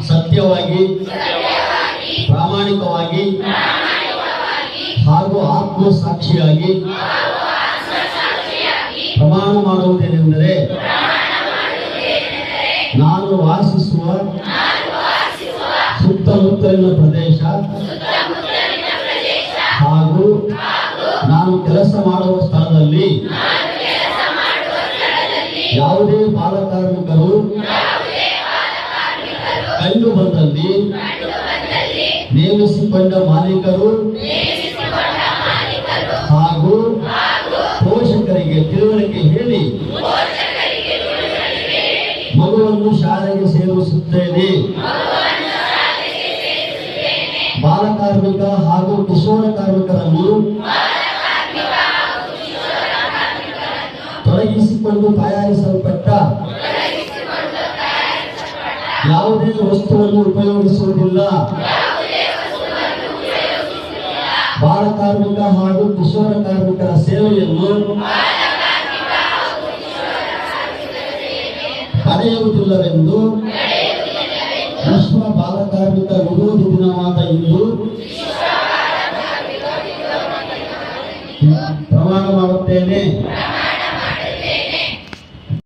ಸತ್ಯವಾಗಿ ಪ್ರಾಮಾಣಿಕವಾಗಿ ಹಾಗೂ ಆತ್ಮಸಾಕ್ಷಿಯಾಗಿ ಪ್ರಮಾಣ ಮಾಡುವುದೇನೆಂದರೆ ನಾನು ವಾಸಿಸುವ ಸುತ್ತಮುತ್ತಲಿನ ಪ್ರದೇಶ ಹಾಗೂ ನಾನು ಕೆಲಸ ಮಾಡುವ ಸ್ಥಳದಲ್ಲಿ ಯಾವುದೇ ಬಾಲಕಾರ್ಮಿಕರು ಕಂಡು ಬಂದಲ್ಲಿ ನೇಮಿಸಿಕೊಂಡ ಮಾಲೀಕರು ಹಾಗೂ ಪೋಷಕರಿಗೆ ತಿಳುವಳಿಕೆ ಹೇಳಿ ಮಗುವನ್ನು ಶಾಲೆಗೆ ಸೇರಿಸುತ್ತೇನೆ. ಬಾಲಕಾರ್ಮಿಕ ಹಾಗೂ ಕಿಶೋರ ಕಾರ್ಮಿಕರನ್ನು ತೊಡಗಿಸಿಕೊಂಡು ತಯಾರಿಸಲ್ಪಟ್ಟ ಯಾವುದೇ ವಸ್ತುವನ್ನು ಉಪಯೋಗಿಸುವುದಿಲ್ಲ. ಬಾಲಕಾರ್ಮಿಕ ಹಾಗೂ ಕಿಶೋರ ಕಾರ್ಮಿಕರ ಸೇವೆಯನ್ನು ಪಡೆಯುವುದಿಲ್ಲವೆಂದು ವಿಶ್ವ ಬಾಲಕಾರ್ಮಿಕ ವಿರೋಧಿ ದಿನವಾದ ಇಂದು ಪ್ರಮಾಣ ಮಾಡುತ್ತೇನೆ.